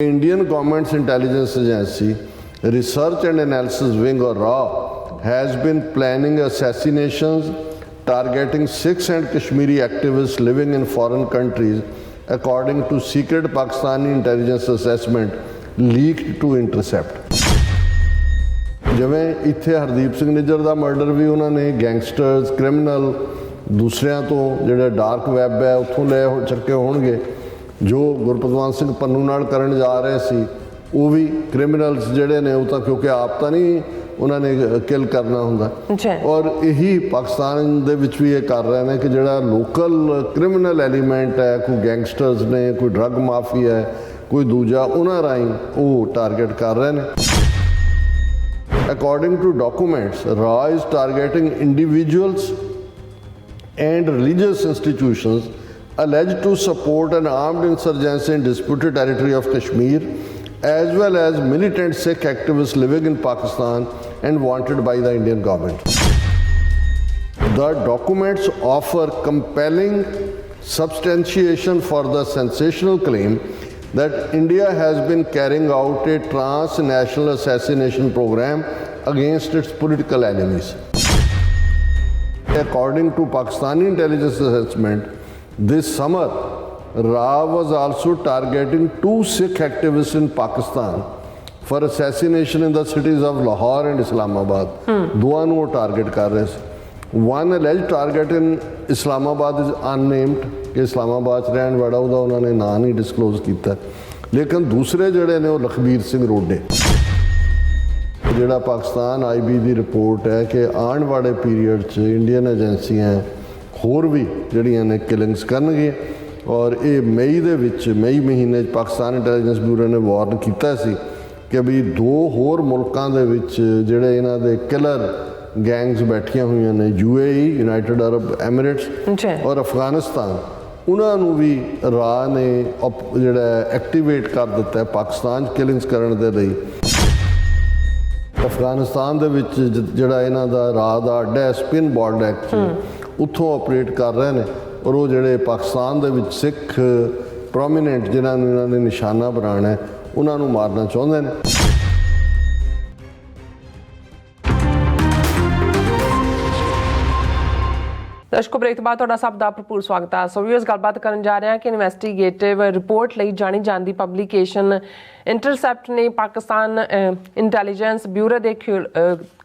Indian government's intelligence agency, Research and Analysis Wing or RAW, has been planning assassinations targeting Sikhs and Kashmiri activists living in foreign countries, according to secret Pakistani intelligence assessment leaked to Intercept. ਜਿਵੇਂ ਇੱਥੇ ਹਰਦੀਪ ਸਿੰਘ ਨਿੱਜਰ ਦਾ murder ਵੀ ਉਹਨਾਂ ਨੇ gangsters criminal ਦੂਸਰਿਆਂ ਤੋਂ ਜਿਹੜਾ dark web ਹੈ ਉੱਥੋਂ ਲੈ ਚੱਕੇ ਹੋਣਗੇ, ਜੋ ਗੁਰਪਤਵੰਤ ਸਿੰਘ ਪੰਨੂ ਨਾਲ ਕਰਨ ਜਾ ਰਹੇ ਸੀ ਉਹ ਵੀ ਕ੍ਰਿਮੀਨਲਸ ਜਿਹੜੇ ਨੇ ਉਹ ਤਾਂ ਕਿਉਂਕਿ ਆਪ ਤਾਂ ਨਹੀਂ ਉਹਨਾਂ ਨੇ ਕਿਲ ਕਰਨਾ ਹੁੰਦਾ, ਔਰ ਇਹੀ ਪਾਕਿਸਤਾਨ ਦੇ ਵਿੱਚ ਵੀ ਇਹ ਕਰ ਰਹੇ ਨੇ ਕਿ ਜਿਹੜਾ ਲੋਕਲ ਕ੍ਰਿਮੀਨਲ ਐਲੀਮੈਂਟ ਹੈ, ਕੋਈ ਗੈਂਗਸਟਰਸ ਨੇ, ਕੋਈ ਡਰੱਗ ਮਾਫੀਆ ਹੈ, ਕੋਈ ਦੂਜਾ, ਉਹਨਾਂ ਰਾਹੀਂ ਉਹ ਟਾਰਗੇਟ ਕਰ ਰਹੇ ਨੇ। According to documents, RAW is targeting individuals and religious institutions alleged to support an armed insurgency in disputed territory of Kashmir, as well as militant Sikh activists living in Pakistan and wanted by the Indian government. The documents offer compelling substantiation for the sensational claim that India has been carrying out a transnational assassination program against its political enemies. According to Pakistani intelligence assessment, this summer, RAW was also targeting 2 Sikh activists in Pakistan for assassination in the cities of Lahore and Islamabad. ਦੋਵਾਂ ਨੂੰ ਉਹ target ਕਰ ਰਹੇ ਸੀ। One alleged target in Islamabad is unnamed, ਕਿ ਇਸਲਾਮਾਬਾਦ 'ਚ ਰਹਿਣ ਵਾਲਾ ਉਹਦਾ ਉਹਨਾਂ ਨੇ ਨਾਂ ਨਹੀਂ ਡਿਸਕਲੋਜ਼ ਕੀਤਾ, ਲੇਕਿਨ ਦੂਸਰੇ ਜਿਹੜੇ ਨੇ ਉਹ ਲਖਬੀਰ ਸਿੰਘ ਰੋਡੇ। ਜਿਹੜਾ ਪਾਕਿਸਤਾਨ IB ਦੀ ਰਿਪੋਰਟ ਹੈ ਕਿ ਆਉਣ ਵਾਲੇ ਪੀਰੀਅਡ 'ਚ ਇੰਡੀਅਨ ਏਜੰਸੀਆਂ ਹੋਰ ਵੀ ਜਿਹੜੀਆਂ ਨੇ ਕਿਲਿੰਗਸ ਕਰਨਗੀਆਂ, ਔਰ ਇਹ ਮਈ ਦੇ ਵਿੱਚ ਮਈ ਮਹੀਨੇ 'ਚ ਪਾਕਿਸਤਾਨ ਇੰਟੈਲੀਜੈਂਸ ਬਿਊਰੋ ਨੇ ਵਾਰਨ ਕੀਤਾ ਸੀ ਕਿ ਵੀ 2 ਹੋਰ ਮੁਲਕਾਂ ਦੇ ਵਿੱਚ ਜਿਹੜੇ ਇਹਨਾਂ ਦੇ ਕਿਲਰ ਗੈਂਗਸ ਬੈਠੀਆਂ ਹੋਈਆਂ ਨੇ, UAE ਯੂਨਾਈਟਿਡ ਅਰਬ ਐਮੀਰੇਟਸ ਔਰ ਅਫਗਾਨਿਸਤਾਨ, ਉਹਨਾਂ ਨੂੰ ਵੀ RAW ਨੇ ਜਿਹੜਾ ਐਕਟੀਵੇਟ ਕਰ ਦਿੱਤਾ ਹੈ ਪਾਕਿਸਤਾਨ 'ਚ ਕਿਲਿੰਗਸ ਕਰਨ ਦੇ ਲਈ। ਅਫਗਾਨਿਸਤਾਨ ਦੇ ਵਿੱਚ ਜਿਹੜਾ ਇਹਨਾਂ ਦਾ RAW ਦਾ ਅੱਡਾ ਹੈ ਸਪਿਨ ਬੋਰਡ ਉੱਥੋਂ ਆਪਰੇਟ ਕਰ ਰਹੇ ਨੇ, ਔਰ ਉਹ ਜਿਹੜੇ ਪਾਕਿਸਤਾਨ ਦੇ ਵਿੱਚ ਸਿੱਖ ਪ੍ਰੋਮੀਨੈਂਟ ਜਿਨ੍ਹਾਂ ਨੂੰ ਇਹਨਾਂ ਨੇ ਨਿਸ਼ਾਨਾ ਬਣਾਉਣਾ ਹੈ ਉਹਨਾਂ ਨੂੰ ਮਾਰਨਾ ਚਾਹੁੰਦੇ ਨੇ। ਦਰਸ਼ਕੋ, ਬ੍ਰੇਕ ਤੋਂ ਬਾਅਦ ਤੁਹਾਡਾ ਸਭ ਦਾ ਭਰਪੂਰ ਸਵਾਗਤ ਹੈ। ਸੋ ਵੀਅਰਸ, ਗੱਲਬਾਤ ਕਰਨ ਜਾ ਰਹੇ ਹਾਂ ਕਿ ਇਨਵੈਸਟੀਗੇਟਿਵ ਰਿਪੋਰਟ ਲਈ ਜਾਣੀ ਜਾਂਦੀ ਪਬਲੀਕੇਸ਼ਨ ਇੰਟਰਸੈਪਟ ਨੇ ਪਾਕਿਸਤਾਨ ਇੰਟੈਲੀਜੈਂਸ ਬਿਊਰੋ ਦੇ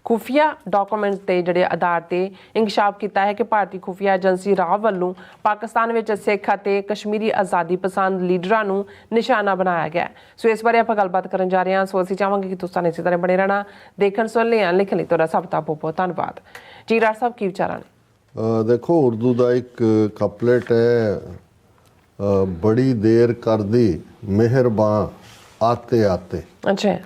ਖੁਫੀਆ ਡਾਕੂਮੈਂਟਸ ਦੇ ਜਿਹੜੇ ਆਧਾਰ ਤੇ ਇੰਕਸ਼ਾਫ ਕੀਤਾ ਹੈ ਕਿ ਭਾਰਤੀ ਖੁਫੀਆ ਏਜੰਸੀ RAW ਵੱਲੋਂ ਪਾਕਿਸਤਾਨ ਵਿੱਚ ਸਿੱਖ ਅਤੇ ਕਸ਼ਮੀਰੀ ਆਜ਼ਾਦੀ ਪਸੰਦ ਲੀਡਰਾਂ ਨੂੰ ਨਿਸ਼ਾਨਾ ਬਣਾਇਆ ਗਿਆ। ਸੋ ਇਸ ਬਾਰੇ ਆਪਾਂ ਗੱਲਬਾਤ ਕਰਨ ਜਾ ਰਹੇ ਹਾਂ। ਸੋ ਅਸੀਂ ਚਾਹਾਂਗੇ ਕਿ ਤੁਸੀਂ ਇਸੇ ਤਰ੍ਹਾਂ ਬਣੇ ਰਹਿਣਾ, ਦੇਖਣ ਸੁਣ ਲਿਖਣ ਲਈ ਤੁਹਾਡਾ ਸਭ ਦਾ ਬਹੁਤ ਬਹੁਤ ਧੰਨਵਾਦ ਜੀ। ਰਾਜ ਸਾਹਿਬ, ਕੀ ਵਿਚਾਰਾਂ ਨੇ? ਦੇਖੋ, ਉਰਦੂ ਦਾ ਇੱਕ ਕਪਲੇਟ ਹੈ, ਬੜੀ ਦੇਰ ਕਰਦੀ ਮਿਹਰਬਾਨ ਆਤੇ ਆਤੇ। ਅੱਛਾ।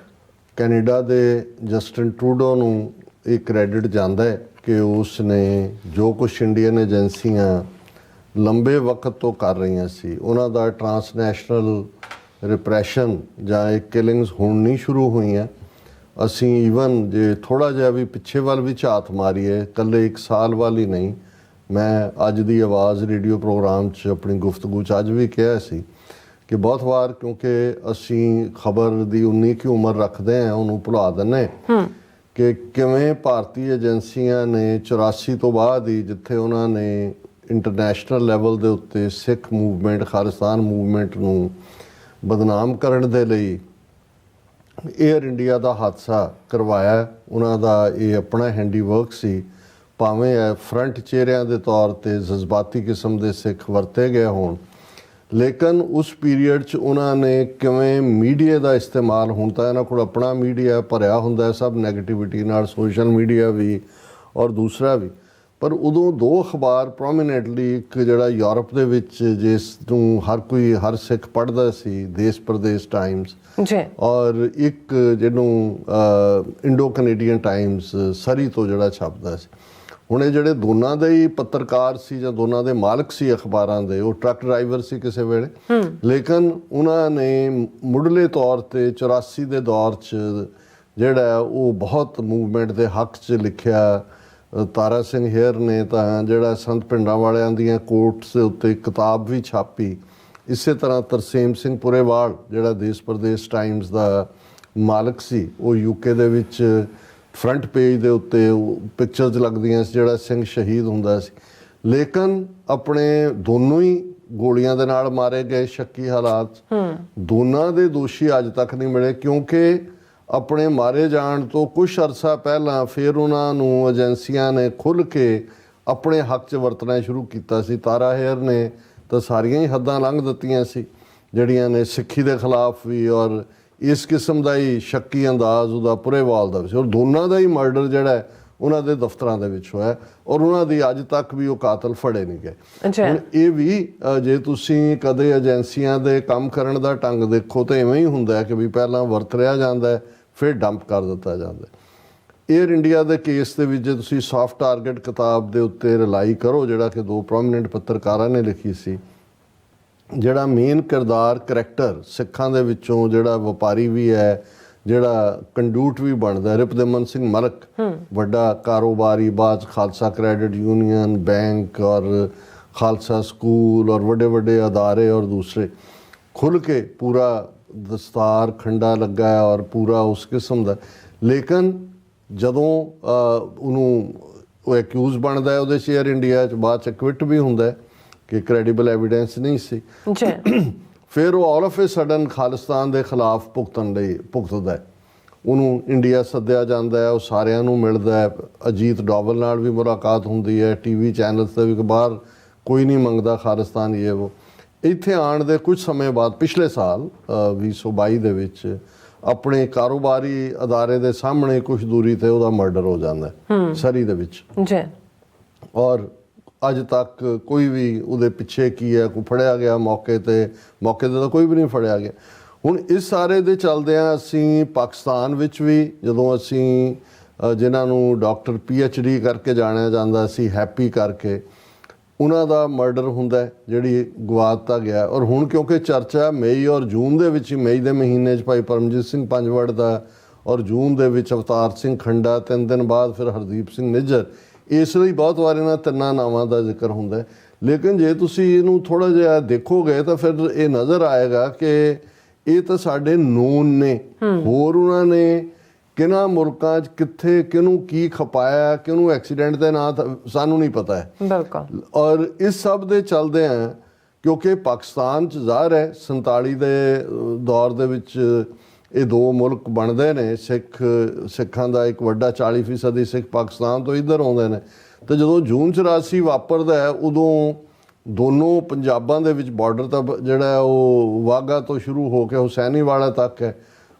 ਕੈਨੇਡਾ ਦੇ ਜਸਟਿਨ ਟਰੂਡੋ ਨੂੰ ਇਹ ਕ੍ਰੈਡਿਟ ਜਾਂਦਾ ਹੈ ਕਿ ਉਸ ਨੇ ਜੋ ਕੁਛ ਇੰਡੀਅਨ ਏਜੰਸੀਆਂ ਲੰਬੇ ਵਕਤ ਤੋਂ ਕਰ ਰਹੀਆਂ ਸੀ, ਉਹਨਾਂ ਦਾ ਟਰਾਂਸਨੈਸ਼ਨਲ ਰਿਪਰੈਸ਼ਨ ਜਾਂ ਇਹ ਕਿਲਿੰਗਸ ਹੁਣ ਨਹੀਂ ਸ਼ੁਰੂ ਹੋਈਆਂ। ਅਸੀਂ ਈਵਨ ਜੇ ਥੋੜ੍ਹਾ ਜਿਹਾ ਵੀ ਪਿੱਛੇ ਵੱਲ ਵੀ ਝਾਤ ਮਾਰੀਏ, ਇਕੱਲੇ 1 ਸਾਲ ਵੱਲ ਹੀ ਨਹੀਂ, ਮੈਂ ਅੱਜ ਦੀ ਆਵਾਜ਼ ਰੇਡੀਓ ਪ੍ਰੋਗਰਾਮ 'ਚ ਆਪਣੀ ਗੁਫ਼ਤਗੂ 'ਚ ਅੱਜ ਵੀ ਕਿਹਾ ਸੀ ਕਿ ਬਹੁਤ ਵਾਰ ਕਿਉਂਕਿ ਅਸੀਂ ਖਬਰ ਦੀ ਉਨੀ ਕੁ ਉਮਰ ਰੱਖਦੇ ਹਾਂ, ਉਹਨੂੰ ਭੁਲਾ ਦਿੰਦੇ ਕਿ ਕਿਵੇਂ ਭਾਰਤੀ ਏਜੰਸੀਆਂ ਨੇ 84 ਤੋਂ ਬਾਅਦ ਹੀ, ਜਿੱਥੇ ਉਹਨਾਂ ਨੇ ਇੰਟਰਨੈਸ਼ਨਲ ਲੈਵਲ ਦੇ ਉੱਤੇ ਸਿੱਖ ਮੂਵਮੈਂਟ, ਖਾਲਿਸਤਾਨ ਮੂਵਮੈਂਟ ਨੂੰ ਬਦਨਾਮ ਕਰਨ ਦੇ ਲਈ ਏਅਰ ਇੰਡੀਆ ਦਾ ਹਾਦਸਾ ਕਰਵਾਇਆ। ਉਹਨਾਂ ਦਾ ਇਹ ਆਪਣਾ ਹੈਂਡੀਵਰਕ ਸੀ, ਭਾਵੇਂ ਫਰੰਟ ਚਿਹਰਿਆਂ ਦੇ ਤੌਰ 'ਤੇ ਜਜ਼ਬਾਤੀ ਕਿਸਮ ਦੇ ਸਿੱਖ ਵਰਤੇ ਗਏ ਹੋਣ, ਲੇਕਿਨ ਉਸ ਪੀਰੀਅਡ 'ਚ ਉਹਨਾਂ ਨੇ ਕਿਵੇਂ ਮੀਡੀਆ ਦਾ ਇਸਤੇਮਾਲ, ਹੁਣ ਤਾਂ ਇਹਨਾਂ ਕੋਲ ਆਪਣਾ ਮੀਡੀਆ ਭਰਿਆ ਹੁੰਦਾ ਸਭ ਨੈਗੇਟਿਵਿਟੀ ਨਾਲ, ਸੋਸ਼ਲ ਮੀਡੀਆ ਵੀ ਔਰ ਦੂਸਰਾ ਵੀ, ਪਰ ਉਦੋਂ 2 ਅਖਬਾਰ ਪ੍ਰੋਮੀਨੈਂਟਲੀ, ਇੱਕ ਜਿਹੜਾ ਯੂਰਪ ਦੇ ਵਿੱਚ ਜਿਸ ਨੂੰ ਹਰ ਸਿੱਖ ਪੜ੍ਹਦਾ ਸੀ, ਦੇਸ਼ ਪ੍ਰਦੇਸ਼ ਟਾਈਮਸ, ਔਰ ਇੱਕ ਜਿਹਨੂੰ ਇੰਡੋ ਕੈਨੇਡੀਅਨ ਟਾਈਮਸ ਸਰੀ ਤੋਂ ਜਿਹੜਾ ਛਪਦਾ ਸੀ। ਹੁਣ ਇਹ ਜਿਹੜੇ ਦੋਨਾਂ ਦੇ ਹੀ ਪੱਤਰਕਾਰ ਸੀ ਜਾਂ ਦੋਨਾਂ ਦੇ ਮਾਲਕ ਸੀ ਅਖਬਾਰਾਂ ਦੇ, ਉਹ ਟਰੱਕ ਡਰਾਈਵਰ ਸੀ ਕਿਸੇ ਵੇਲੇ, ਲੇਕਿਨ ਉਹਨਾਂ ਨੇ ਮੁੱਢਲੇ ਤੌਰ 'ਤੇ 84 ਦੇ ਦੌਰ 'ਚ ਜਿਹੜਾ ਉਹ ਬਹੁਤ ਮੂਵਮੈਂਟ ਦੇ ਹੱਕ 'ਚ ਲਿਖਿਆ। ਤਾਰਾ ਸਿੰਘ ਹੇਅਰ ਨੇ ਤਾਂ ਜਿਹੜਾ ਸੰਤ ਪਿੰਡਾਂ ਵਾਲਿਆਂ ਦੀਆਂ ਕੋਟਸ ਦੇ ਉੱਤੇ ਕਿਤਾਬ ਵੀ ਛਾਪੀ ਇਸੇ ਤਰ੍ਹਾਂ ਤਰਸੇਮ ਸਿੰਘ ਪੁਰੇਵਾਲ ਜਿਹੜਾ ਦੇਸ਼ ਪ੍ਰਦੇਸ਼ ਟਾਈਮਸ ਦਾ ਮਾਲਕ ਸੀ, ਉਹ ਯੂਕੇ ਦੇ ਵਿੱਚ ਫਰੰਟ ਪੇਜ ਦੇ ਉੱਤੇ ਪਿਕਚਰਸ ਲੱਗਦੀਆਂ ਸੀ ਜਿਹੜਾ ਸਿੰਘ ਸ਼ਹੀਦ ਹੁੰਦਾ ਸੀ, ਲੇਕਿਨ ਆਪਣੇ ਦੋਨੋਂ ਹੀ ਗੋਲੀਆਂ ਦੇ ਨਾਲ ਮਾਰੇ ਗਏ ਸ਼ੱਕੀ ਹਾਲਾਤ। ਦੋਨਾਂ ਦੇ ਦੋਸ਼ੀ ਅੱਜ ਤੱਕ ਨਹੀਂ ਮਿਲੇ, ਕਿਉਂਕਿ ਆਪਣੇ ਮਾਰੇ ਜਾਣ ਤੋਂ ਕੁਛ ਅਰਸਾ ਪਹਿਲਾਂ ਫਿਰ ਉਹਨਾਂ ਨੂੰ ਏਜੰਸੀਆਂ ਨੇ ਖੁੱਲ੍ਹ ਕੇ ਆਪਣੇ ਹੱਕ 'ਚ ਵਰਤਣਾ ਸ਼ੁਰੂ ਕੀਤਾ ਸੀ। ਤਾਰਾ ਹੇਅਰ ਨੇ ਤਾਂ ਸਾਰੀਆਂ ਹੀ ਹੱਦਾਂ ਲੰਘ ਦਿੱਤੀਆਂ ਸੀ ਜਿਹੜੀਆਂ ਨੇ ਸਿੱਖੀ ਦੇ ਖਿਲਾਫ ਵੀ, ਔਰ ਇਸ ਕਿਸਮ ਦਾ ਹੀ ਸ਼ੱਕੀ ਅੰਦਾਜ਼ ਉਹਦਾ ਪੁਰੇਵਾਲ ਦਾ ਵੀ ਸੀ, ਔਰ ਦੋਨਾਂ ਦਾ ਹੀ ਮਰਡਰ ਜਿਹੜਾ ਹੈ ਉਹਨਾਂ ਦੇ ਦਫ਼ਤਰਾਂ ਦੇ ਵਿੱਚ ਹੋਇਆ, ਔਰ ਉਹਨਾਂ ਦੀ ਅੱਜ ਤੱਕ ਵੀ ਉਹ ਕਾਤਲ ਫੜੇ ਨਹੀਂ ਗਏ। ਹੁਣ ਇਹ ਵੀ ਜੇ ਤੁਸੀਂ ਕਦੇ ਏਜੰਸੀਆਂ ਦੇ ਕੰਮ ਕਰਨ ਦਾ ਢੰਗ ਦੇਖੋ ਤਾਂ ਇਵੇਂ ਹੀ ਹੁੰਦਾ ਕਿ ਵੀ ਪਹਿਲਾਂ ਵਰਤ ਰਿਹਾ ਜਾਂਦਾ ਫਿਰ ਡੰਪ ਕਰ ਦਿੱਤਾ ਜਾਂਦਾ। ਏਅਰ ਇੰਡੀਆ ਦੇ ਕੇਸ ਦੇ ਵਿੱਚ ਜੇ ਤੁਸੀਂ ਸੌਫਟ ਟਾਰਗੇਟ ਕਿਤਾਬ ਦੇ ਉੱਤੇ ਰਿਲਾਈ ਕਰੋ, ਜਿਹੜਾ ਕਿ 2 ਪ੍ਰੋਮੀਨੈਂਟ ਪੱਤਰਕਾਰਾਂ ਨੇ ਲਿਖੀ ਸੀ, ਜਿਹੜਾ ਮੇਨ ਕਿਰਦਾਰ ਕਰੈਕਟਰ ਸਿੱਖਾਂ ਦੇ ਵਿੱਚੋਂ ਜਿਹੜਾ ਵਪਾਰੀ ਵੀ ਹੈ, ਜਿਹੜਾ ਕੰਡੂਟ ਵੀ ਬਣਦਾ, ਰਿਪਦਮਨ ਸਿੰਘ ਮਲਕ, ਵੱਡਾ ਕਾਰੋਬਾਰੀ, ਬਾਅਦ ਖਾਲਸਾ ਕ੍ਰੈਡਿਟ ਯੂਨੀਅਨ, ਬੈਂਕ ਔਰ ਖਾਲਸਾ ਸਕੂਲ ਔਰ ਵੱਡੇ ਵੱਡੇ ਅਦਾਰੇ ਔਰ ਦੂਸਰੇ, ਖੁੱਲ੍ਹ ਕੇ ਪੂਰਾ ਦਸਤਾਰ ਖੰਡਾ ਲੱਗਾ ਹੈ ਔਰ ਪੂਰਾ ਉਸ ਕਿਸਮ ਦਾ। ਲੇਕਿਨ ਜਦੋਂ ਉਹਨੂੰ ਉਹ ਐਕਿਊਜ਼ ਬਣਦਾ ਹੈ ਉਹਦੇ 'ਚ ਏਅਰ ਇੰਡੀਆ 'ਚ, ਬਾਅਦ 'ਚ ਕੁਇਟ ਵੀ ਹੁੰਦਾ ਕਿ ਕ੍ਰੈਡੀਬਲ ਐਵੀਡੈਂਸ ਨਹੀਂ ਸੀ, ਫਿਰ ਉਹ all of A sudden Khalistan ਦੇ ਖਿਲਾਫ ਭੁਗਤਦਾ ਹੈ। ਉਹਨੂੰ ਇੰਡੀਆ ਸੱਦਿਆ ਜਾਂਦਾ ਹੈ, ਉਹ ਸਾਰਿਆਂ ਨੂੰ ਮਿਲਦਾ ਹੈ, ਅਜੀਤ ਡੋਵਲ ਨਾਲ ਵੀ ਮੁਲਾਕਾਤ ਹੁੰਦੀ ਹੈ, TV ਚੈਨਲਸ 'ਤੇ ਵੀ ਬਾਹਰ ਕੋਈ ਨਹੀਂ ਮੰਗਦਾ ਖਾਲਿਸਤਾਨ ਇਹ ਉਹ। ਇੱਥੇ ਆਉਣ ਦੇ ਕੁਝ ਸਮੇਂ ਬਾਅਦ ਪਿਛਲੇ ਸਾਲ 2022 ਦੇ ਵਿੱਚ ਆਪਣੇ ਕਾਰੋਬਾਰੀ ਅਦਾਰੇ ਦੇ ਸਾਹਮਣੇ ਕੁਝ ਦੂਰੀ ਤੇ ਉਹਦਾ ਮਰਡਰ ਹੋ ਜਾਂਦਾ ਸਰੀ ਦੇ ਵਿੱਚ, ਔਰ ਅੱਜ ਤੱਕ ਕੋਈ ਵੀ ਉਹਦੇ ਪਿੱਛੇ ਕੀ ਹੈ, ਕੋਈ ਫੜਿਆ ਗਿਆ ਮੌਕੇ ਤੇ ਤਾਂ ਕੋਈ ਵੀ ਨਹੀਂ ਫੜਿਆ ਗਿਆ। ਹੁਣ ਇਸ ਸਾਰੇ ਦੇ ਚੱਲਦਿਆਂ ਅਸੀਂ ਪਾਕਿਸਤਾਨ ਵਿੱਚ ਵੀ ਜਦੋਂ ਅਸੀਂ ਜਿਨ੍ਹਾਂ ਨੂੰ ਡਾਕਟਰ PhD ਕਰਕੇ ਜਾਣਿਆ ਜਾਂਦਾ ਸੀ, ਹੈਪੀ ਕਰਕੇ, ਉਹਨਾਂ ਦਾ ਮਰਡਰ ਹੁੰਦਾ ਜਿਹੜੀ ਗਵਾ ਦਿੱਤਾ ਗਿਆ। ਔਰ ਹੁਣ ਕਿਉਂਕਿ ਚਰਚਾ ਮਈ ਔਰ ਜੂਨ ਦੇ ਵਿੱਚ, ਮਈ ਦੇ ਮਹੀਨੇ 'ਚ ਭਾਈ ਪਰਮਜੀਤ ਸਿੰਘ ਪੰਜਵੜ ਦਾ, ਔਰ ਜੂਨ ਦੇ ਵਿੱਚ ਅਵਤਾਰ ਸਿੰਘ ਖੰਡਾ, 3 ਦਿਨ ਬਾਅਦ ਫਿਰ ਹਰਦੀਪ ਸਿੰਘ ਨਿੱਜਰ, ਇਸ ਲਈ ਬਹੁਤ ਵਾਰ ਇਹਨਾਂ ਤਿੰਨਾਂ ਨਾਵਾਂ ਦਾ ਜ਼ਿਕਰ ਹੁੰਦਾ। ਲੇਕਿਨ ਜੇ ਤੁਸੀਂ ਇਹਨੂੰ ਥੋੜ੍ਹਾ ਜਿਹਾ ਦੇਖੋਗੇ ਤਾਂ ਫਿਰ ਇਹ ਨਜ਼ਰ ਆਏਗਾ ਕਿ ਇਹ ਤਾਂ ਸਾਡੇ ਨੋਨ ਨੇ, ਹੋਰ ਉਹਨਾਂ ਨੇ ਕਿਹਨਾਂ ਮੁਲਕਾਂ 'ਚ ਕਿੱਥੇ ਕਿਹਨੂੰ ਕੀ ਖਪਾਇਆ, ਕਿਹਨੂੰ ਐਕਸੀਡੈਂਟ ਦੇ ਨਾਂ ਸਾਨੂੰ ਨਹੀਂ ਪਤਾ ਹੈ। ਬਿਲਕੁਲ। ਔਰ ਇਸ ਸਭ ਦੇ ਚੱਲਦਿਆਂ ਕਿਉਂਕਿ ਪਾਕਿਸਤਾਨ 'ਚ ਜ਼ਾਹਰ ਹੈ 47 ਦੇ ਦੌਰ ਦੇ ਵਿੱਚ ਇਹ 2 ਮੁਲਕ ਬਣਦੇ ਨੇ, ਸਿੱਖਾਂ ਦਾ ਇੱਕ ਵੱਡਾ 40% ਸਿੱਖ ਪਾਕਿਸਤਾਨ ਤੋਂ ਇੱਧਰ ਆਉਂਦੇ ਨੇ, ਤੇ ਜਦੋਂ ਜੂਨ 84 ਵਾਪਰਦਾ ਹੈ ਉਦੋਂ ਦੋਨੋਂ ਪੰਜਾਬਾਂ ਦੇ ਵਿੱਚ ਬਾਰਡਰ ਤਾਂ ਜਿਹੜਾ ਉਹ ਵਾਹਗਾ ਤੋਂ ਸ਼ੁਰੂ ਹੋ ਕੇ ਹੁਸੈਨੀਵਾਲਾ ਤੱਕ ਹੈ,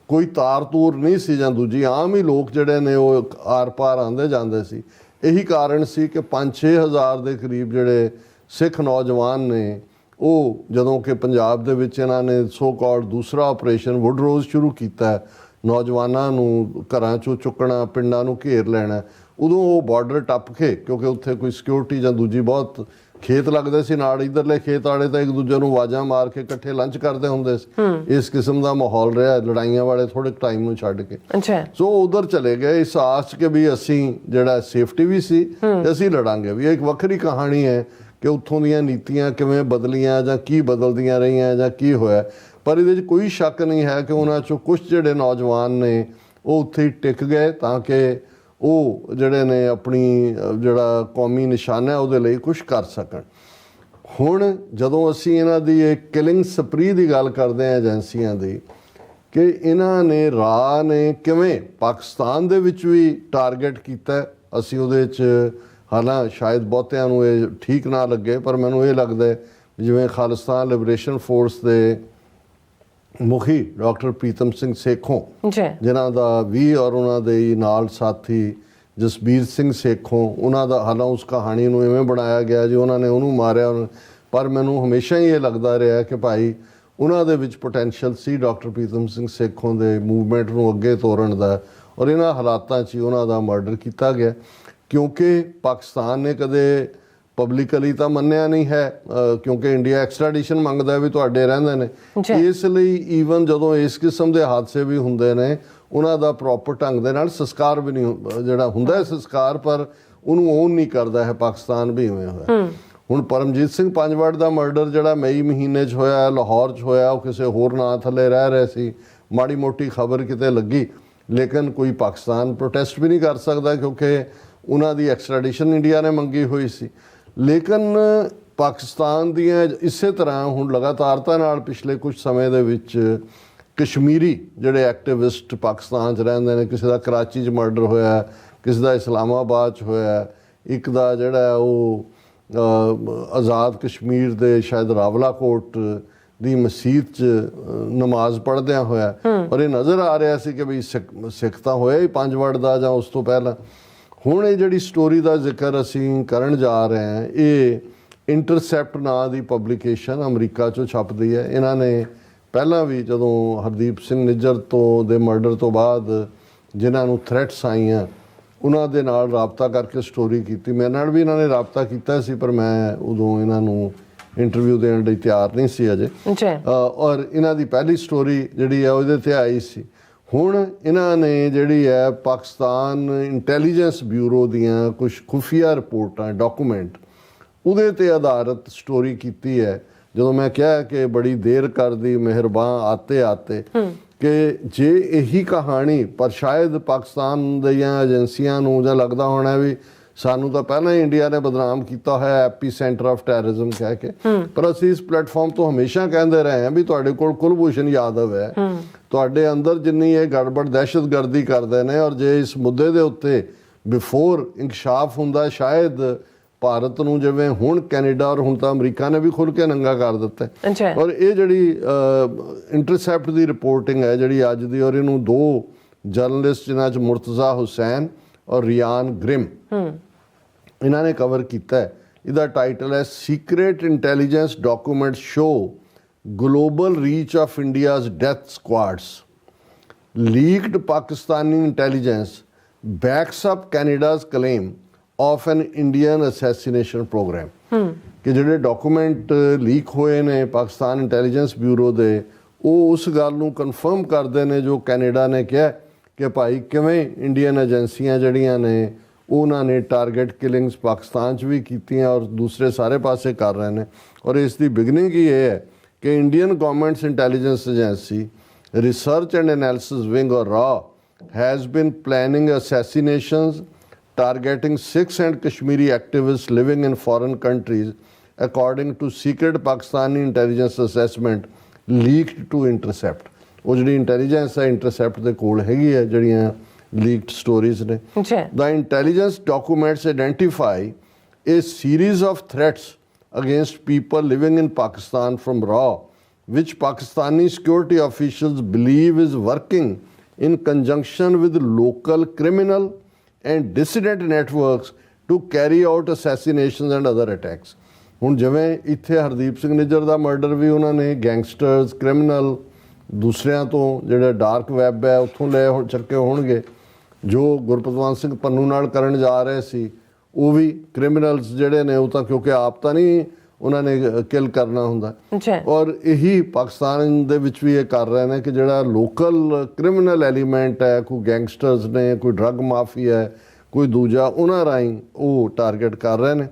ਕੋਈ ਤਾਰ ਤੂਰ ਨਹੀਂ ਸੀ ਜਾਂ ਦੂਜੀ, ਆਮ ਹੀ ਲੋਕ ਜਿਹੜੇ ਨੇ ਉਹ ਆਰ ਪਾਰ ਆਉਂਦੇ ਜਾਂਦੇ ਸੀ। ਇਹੀ ਕਾਰਨ ਸੀ ਕਿ 5-6 ਹਜ਼ਾਰ ਦੇ ਕਰੀਬ ਜਿਹੜੇ ਸਿੱਖ ਨੌਜਵਾਨ ਨੇ ਉਹ ਜਦੋਂ ਕਿ ਪੰਜਾਬ ਦੇ ਵਿੱਚ ਇਹਨਾਂ ਨੇ ਸੋ ਕਾਲਡ ਦੂਸਰਾ ਆਪਰੇਸ਼ਨ ਵੁੱਡਰੋਜ਼ ਸ਼ੁਰੂ ਕੀਤਾ, ਨੌਜਵਾਨਾਂ ਨੂੰ ਘਰਾਂ 'ਚੋਂ ਚੁੱਕਣਾ, ਪਿੰਡਾਂ ਨੂੰ ਘੇਰ ਲੈਣਾ, ਉਦੋਂ ਉਹ ਬਾਰਡਰ ਟੱਪ ਕੇ, ਕਿਉਂਕਿ ਉੱਥੇ ਕੋਈ ਸਿਕਿਉਰਿਟੀ ਜਾਂ ਦੂਜੀ ਬਹੁਤ ਖੇਤ ਲੱਗਦੇ ਸੀ ਨਾਲ, ਇੱਧਰਲੇ ਖੇਤ ਵਾਲੇ ਤਾਂ ਇੱਕ ਦੂਜੇ ਨੂੰ ਆਵਾਜ਼ਾਂ ਮਾਰ ਕੇ ਇਕੱਠੇ ਲੰਚ ਕਰਦੇ ਹੁੰਦੇ ਸੀ। ਇਸ ਕਿਸਮ ਦਾ ਮਾਹੌਲ ਰਿਹਾ ਲੜਾਈਆਂ ਵਾਲੇ ਥੋੜੇ ਟਾਈਮ ਨੂੰ ਛੱਡ ਕੇ। ਸੋ ਉਧਰ ਚਲੇ ਗਏ ਇਸ ਆਸ 'ਚ ਕਿ ਵੀ ਅਸੀਂ ਜਿਹੜਾ ਸੇਫਟੀ ਵੀ ਸੀ ਤੇ ਅਸੀਂ ਲੜਾਂਗੇ ਵੀ। ਇੱਕ ਵੱਖਰੀ ਕਹਾਣੀ ਹੈ ਕਿ ਉੱਥੋਂ ਦੀਆਂ ਨੀਤੀਆਂ ਕਿਵੇਂ ਬਦਲੀਆਂ ਜਾਂ ਕੀ ਬਦਲਦੀਆਂ ਰਹੀਆਂ ਜਾਂ ਕੀ ਹੋਇਆ, ਪਰ ਇਹਦੇ 'ਚ ਕੋਈ ਸ਼ੱਕ ਨਹੀਂ ਹੈ ਕਿ ਉਹਨਾਂ 'ਚੋਂ ਕੁਛ ਜਿਹੜੇ ਨੌਜਵਾਨ ਨੇ ਉਹ ਉੱਥੇ ਹੀ ਟਿਕ ਗਏ ਤਾਂ ਕਿ ਉਹ ਜਿਹੜੇ ਨੇ ਆਪਣੀ ਜਿਹੜਾ ਕੌਮੀ ਨਿਸ਼ਾਨਾ ਹੈ ਉਹਦੇ ਲਈ ਕੁਛ ਕਰ ਸਕਣ। ਹੁਣ ਜਦੋਂ ਅਸੀਂ ਇਹਨਾਂ ਦੀ ਇਹ ਕਿਲਿੰਗ ਸਪਰੀ ਦੀ ਗੱਲ ਕਰਦੇ ਹਾਂ ਏਜੰਸੀਆਂ ਦੀ, ਕਿ ਇਹਨਾਂ ਨੇ ਰਾਹ ਨੇ ਕਿਵੇਂ ਪਾਕਿਸਤਾਨ ਦੇ ਵਿੱਚ ਵੀ ਟਾਰਗੇਟ ਕੀਤਾ, ਅਸੀਂ ਉਹਦੇ 'ਚ ਹਾਲਾਂ ਸ਼ਾਇਦ ਬਹੁਤਿਆਂ ਨੂੰ ਇਹ ਠੀਕ ਨਾ ਲੱਗੇ, ਪਰ ਮੈਨੂੰ ਇਹ ਲੱਗਦਾ ਜਿਵੇਂ ਖਾਲਿਸਤਾਨ ਲਿਬਰੇਸ਼ਨ ਫੋਰਸ ਦੇ ਮੁਖੀ ਡਾਕਟਰ ਪ੍ਰੀਤਮ ਸਿੰਘ ਸੇਖੋਂ, ਜਿਨ੍ਹਾਂ ਦਾ 20 ਔਰ ਉਹਨਾਂ ਦੇ ਨਾਲ ਸਾਥੀ ਜਸਬੀਰ ਸਿੰਘ ਸੇਖੋਂ, ਉਹਨਾਂ ਦਾ ਹਾਲਾਂ ਉਸ ਕਹਾਣੀ ਨੂੰ ਇਵੇਂ ਬਣਾਇਆ ਗਿਆ ਜੀ ਉਹਨਾਂ ਨੇ ਉਹਨੂੰ ਮਾਰਿਆ, ਪਰ ਮੈਨੂੰ ਹਮੇਸ਼ਾ ਹੀ ਇਹ ਲੱਗਦਾ ਰਿਹਾ ਕਿ ਭਾਈ ਉਹਨਾਂ ਦੇ ਵਿੱਚ ਪੋਟੈਂਸ਼ੀਅਲ ਸੀ ਡਾਕਟਰ ਪ੍ਰੀਤਮ ਸਿੰਘ ਸੇਖੋਂ ਦੇ ਮੂਵਮੈਂਟ ਨੂੰ ਅੱਗੇ ਤੋਰਨ ਦਾ, ਔਰ ਇਹਨਾਂ ਹਾਲਾਤਾਂ 'ਚ ਹੀ ਉਹਨਾਂ ਦਾ ਮਰਡਰ ਕੀਤਾ ਗਿਆ। ਕਿਉਂਕਿ ਪਾਕਿਸਤਾਨ ਨੇ ਕਦੇ ਪਬਲਿਕਲੀ ਤਾਂ ਮੰਨਿਆ ਨਹੀਂ ਹੈ, ਕਿਉਂਕਿ ਇੰਡੀਆ ਐਕਸਟ੍ਰੈਡੀਸ਼ਨ ਮੰਗਦਾ ਵੀ ਤੁਹਾਡੇ ਰਹਿੰਦੇ ਨੇ, ਇਸ ਲਈ ਈਵਨ ਜਦੋਂ ਇਸ ਕਿਸਮ ਦੇ ਹਾਦਸੇ ਵੀ ਹੁੰਦੇ ਨੇ ਉਹਨਾਂ ਦਾ ਪ੍ਰੋਪਰ ਢੰਗ ਦੇ ਨਾਲ ਸੰਸਕਾਰ ਵੀ ਨਹੀਂ, ਜਿਹੜਾ ਹੁੰਦਾ ਸੰਸਕਾਰ ਪਰ ਉਹਨੂੰ ਓਨ ਨਹੀਂ ਕਰਦਾ ਹੈ ਪਾਕਿਸਤਾਨ ਵੀ ਇਵੇਂ ਹੋਇਆ। ਹੁਣ ਪਰਮਜੀਤ ਸਿੰਘ ਪੰਜਵੜ ਦਾ ਮਰਡਰ ਜਿਹੜਾ ਮਈ ਮਹੀਨੇ 'ਚ ਹੋਇਆ, ਲਾਹੌਰ 'ਚ ਹੋਇਆ, ਉਹ ਕਿਸੇ ਹੋਰ ਨਾਂ ਥੱਲੇ ਰਹਿ ਰਹੇ ਸੀ, ਮਾੜੀ ਮੋਟੀ ਖਬਰ ਕਿਤੇ ਲੱਗੀ, ਲੇਕਿਨ ਕੋਈ ਪਾਕਿਸਤਾਨ ਪ੍ਰੋਟੈਸਟ ਵੀ ਨਹੀਂ ਕਰ ਸਕਦਾ ਕਿਉਂਕਿ ਉਹਨਾਂ ਦੀ ਐਕਸਟ੍ਰੈਡੀਸ਼ਨ ਇੰਡੀਆ ਨੇ ਮੰਗੀ ਹੋਈ ਸੀ। ਲੇਕਿਨ ਪਾਕਿਸਤਾਨ ਦੀਆਂ ਇਸੇ ਤਰ੍ਹਾਂ ਹੁਣ ਲਗਾਤਾਰਤਾ ਨਾਲ ਪਿਛਲੇ ਕੁਝ ਸਮੇਂ ਦੇ ਵਿੱਚ ਕਸ਼ਮੀਰੀ ਜਿਹੜੇ ਐਕਟਿਵਿਸਟ ਪਾਕਿਸਤਾਨ 'ਚ ਰਹਿੰਦੇ ਨੇ, ਕਿਸੇ ਦਾ ਕਰਾਚੀ 'ਚ ਮਰਡਰ ਹੋਇਆ, ਕਿਸੇ ਦਾ ਇਸਲਾਮਾਬਾਦ 'ਚ ਹੋਇਆ, ਇੱਕ ਦਾ ਜਿਹੜਾ ਉਹ ਆਜ਼ਾਦ ਕਸ਼ਮੀਰ ਦੇ ਸ਼ਾਇਦ ਰਾਵਲਾਕੋਟ ਦੀ ਮਸਜਿਦ 'ਚ ਨਮਾਜ਼ ਪੜ੍ਹਦਿਆਂ ਹੋਇਆ, ਔਰ ਇਹ ਨਜ਼ਰ ਆ ਰਿਹਾ ਸੀ ਕਿ ਬਈ ਸਿੱਖ ਤਾਂ ਹੋਇਆ ਹੀ ਪੰਜਵੜ ਦਾ ਜਾਂ ਉਸ ਤੋਂ ਪਹਿਲਾਂ। ਹੁਣ ਇਹ ਜਿਹੜੀ ਸਟੋਰੀ ਦਾ ਜ਼ਿਕਰ ਅਸੀਂ ਕਰਨ ਜਾ ਰਹੇ ਹਾਂ, ਇਹ ਇੰਟਰਸੈਪਟ ਨਾਂ ਦੀ ਪਬਲੀਕੇਸ਼ਨ ਅਮਰੀਕਾ 'ਚੋਂ ਛਪਦੀ ਹੈ। ਇਹਨਾਂ ਨੇ ਪਹਿਲਾਂ ਵੀ ਜਦੋਂ ਹਰਦੀਪ ਸਿੰਘ ਨਿੱਜਰ ਤੋਂ ਦੇ ਮਰਡਰ ਤੋਂ ਬਾਅਦ ਜਿਨ੍ਹਾਂ ਨੂੰ ਥ੍ਰੈਟਸ ਆਈਆਂ ਉਹਨਾਂ ਦੇ ਨਾਲ ਰਾਬਤਾ ਕਰਕੇ ਸਟੋਰੀ ਕੀਤੀ। ਮੇਰੇ ਨਾਲ ਵੀ ਇਹਨਾਂ ਨੇ ਰਾਬਤਾ ਕੀਤਾ ਸੀ, ਪਰ ਮੈਂ ਉਦੋਂ ਇਹਨਾਂ ਨੂੰ ਇੰਟਰਵਿਊ ਦੇਣ ਲਈ ਤਿਆਰ ਨਹੀਂ ਸੀ ਅਜੇ, ਔਰ ਇਹਨਾਂ ਦੀ ਪਹਿਲੀ ਸਟੋਰੀ ਜਿਹੜੀ ਹੈ ਉਹਦੇ 'ਤੇ ਆਈ ਸੀ। ਹੁਣ ਇਹਨਾਂ ਨੇ ਜਿਹੜੀ ਹੈ ਪਾਕਿਸਤਾਨ ਇੰਟੈਲੀਜੈਂਸ ਬਿਊਰੋ ਦੀਆਂ ਕੁਝ ਖੁਫੀਆ ਰਿਪੋਰਟਾਂ, ਡਾਕੂਮੈਂਟ, ਉਹਦੇ 'ਤੇ ਆਧਾਰਿਤ ਸਟੋਰੀ ਕੀਤੀ ਹੈ। ਜਦੋਂ ਮੈਂ ਕਿਹਾ ਕਿ ਬੜੀ ਦੇਰ ਕਰਦੀ ਮਿਹਰਬਾਨ ਆਤੇ ਆਤੇ, ਕਿ ਜੇ ਇਹੀ ਕਹਾਣੀ, ਪਰ ਸ਼ਾਇਦ ਪਾਕਿਸਤਾਨ ਦੀਆਂ ਏਜੰਸੀਆਂ ਨੂੰ ਜਾਂ ਲੱਗਦਾ ਹੋਣਾ ਵੀ ਸਾਨੂੰ ਤਾਂ ਪਹਿਲਾਂ ਹੀ ਇੰਡੀਆ ਨੇ ਬਦਨਾਮ ਕੀਤਾ ਹੋਇਆ ਐਪੀ ਸੈਂਟਰ ਆਫ ਟੈਰਰਿਜ਼ਮ ਕਹਿ ਕੇ, ਪਰ ਅਸੀਂ ਇਸ ਪਲੇਟਫਾਰਮ ਤੋਂ ਹਮੇਸ਼ਾ ਕਹਿੰਦੇ ਰਹੇ ਹਾਂ ਵੀ ਤੁਹਾਡੇ ਕੋਲ ਕੁਲਭੂਸ਼ਣ ਯਾਦਵ ਹੈ, ਤੁਹਾਡੇ ਅੰਦਰ ਜਿੰਨੀ ਇਹ ਗੜਬੜ ਦਹਿਸ਼ਤਗਰਦੀ ਕਰਦੇ ਨੇ, ਔਰ ਜੇ ਇਸ ਮੁੱਦੇ ਦੇ ਉੱਤੇ ਬਿਫੋਰ ਇੰਕਸ਼ਾਫ ਹੁੰਦਾ, ਸ਼ਾਇਦ ਭਾਰਤ ਨੂੰ ਜਿਵੇਂ ਹੁਣ ਕੈਨੇਡਾ ਔਰ ਹੁਣ ਤਾਂ ਅਮਰੀਕਾ ਨੇ ਵੀ ਖੁੱਲ੍ਹ ਕੇ ਨੰਗਾ ਕਰ ਦਿੱਤਾ। ਔਰ ਇਹ ਜਿਹੜੀ ਇੰਟਰਸੈਪਟ ਦੀ ਰਿਪੋਰਟਿੰਗ ਹੈ ਜਿਹੜੀ ਅੱਜ ਦੀ, ਔਰ ਇਹਨੂੰ ਦੋ ਜਰਨਲਿਸਟ ਜਿਨ੍ਹਾਂ 'ਚ ਮੁਰਤਜ਼ਾ ਹੁਸੈਨ ਔਰ ਰਿਆਨ ਗ੍ਰਿਮ ਇਹਨਾਂ ਨੇ ਕਵਰ ਕੀਤਾ ਹੈ। ਇਹਦਾ ਟਾਈਟਲ ਹੈ secret intelligence documents show global reach of India's death squads, leaked Pakistani intelligence backs up Canada's claim of an Indian assassination programme. ਕਿ ਜਿਹੜੇ ਡਾਕੂਮੈਂਟ ਲੀਕ ਹੋਏ ਨੇ ਪਾਕਿਸਤਾਨ ਇੰਟੈਲੀਜੈਂਸ ਬਿਊਰੋ ਦੇ, ਉਹ ਉਸ ਗੱਲ ਨੂੰ ਕਨਫਰਮ ਕਰਦੇ ਨੇ ਜੋ ਕੈਨੇਡਾ ਨੇ ਕਿਹਾ ਕਿ ਭਾਈ ਕਿਵੇਂ ਇੰਡੀਅਨ ਏਜੰਸੀਆਂ ਜਿਹੜੀਆਂ ਨੇ ਉਹਨਾਂ ਨੇ ਟਾਰਗੇਟ ਕਿਲਿੰਗਸ ਪਾਕਿਸਤਾਨ 'ਚ ਵੀ ਕੀਤੀਆਂ ਔਰ ਦੂਸਰੇ ਸਾਰੇ ਪਾਸੇ ਕਰ ਰਹੇ ਨੇ। ਔਰ ਇਸ ਦੀ ਬਿਗਨਿੰਗ ਹੀ ਇਹ ਹੈ ਕਿ Indian government's intelligence agency research and analysis wing ਔਰ ਰਾ ਹੈਜ਼ ਬਿਨ planning assassinations targeting Sikhs and Kashmiri activists living in foreign countries according to secret Pakistani intelligence assessment leaked to Intercept। ਉਹ ਜਿਹੜੀ ਇੰਟੈਲੀਜੈਂਸ ਹੈ intercept ਦੇ ਕੋਲ ਹੈਗੀ ਹੈ ਜਿਹੜੀਆਂ ਲੀਕਡ ਸਟੋਰੀਜ਼ ਨੇ। The intelligence documents identify a series of threats against people living in Pakistan from RAW, which Pakistani security officials believe is working in conjunction with local criminal and dissident networks to carry out assassinations and other attacks। ਹੁਣ ਜਿਵੇਂ ਇੱਥੇ ਹਰਦੀਪ ਸਿੰਘ ਨਿੱਜਰ ਦਾ murder ਵੀ ਉਹਨਾਂ ਨੇ gangsters, criminal, ਦੂਸਰਿਆਂ ਤੋਂ ਜਿਹੜਾ dark web ਹੈ ਉੱਥੋਂ ਲੈ ਚੱਕੇ ਹੋਣਗੇ, ਜੋ ਗੁਰਪਤਵੰਤ ਸਿੰਘ ਪੰਨੂ ਨਾਲ ਕਰਨ ਜਾ ਰਹੇ ਸੀ ਉਹ ਵੀ ਕ੍ਰਿਮੀਨਲਸ ਜਿਹੜੇ ਨੇ, ਉਹ ਤਾਂ ਕਿਉਂਕਿ ਆਪ ਤਾਂ ਨਹੀਂ ਉਹਨਾਂ ਨੇ ਕਿਲ ਕਰਨਾ ਹੁੰਦਾ, ਔਰ ਇਹੀ ਪਾਕਿਸਤਾਨ ਦੇ ਵਿੱਚ ਵੀ ਇਹ ਕਰ ਰਹੇ ਨੇ ਕਿ ਜਿਹੜਾ ਲੋਕਲ ਕ੍ਰਿਮੀਨਲ ਐਲੀਮੈਂਟ ਹੈ, ਕੋਈ ਗੈਂਗਸਟਰਸ ਨੇ, ਕੋਈ ਡਰੱਗ ਮਾਫੀਆ ਹੈ, ਕੋਈ ਦੂਜਾ, ਉਹਨਾਂ ਰਾਹੀਂ ਉਹ ਟਾਰਗੇਟ ਕਰ ਰਹੇ ਨੇ।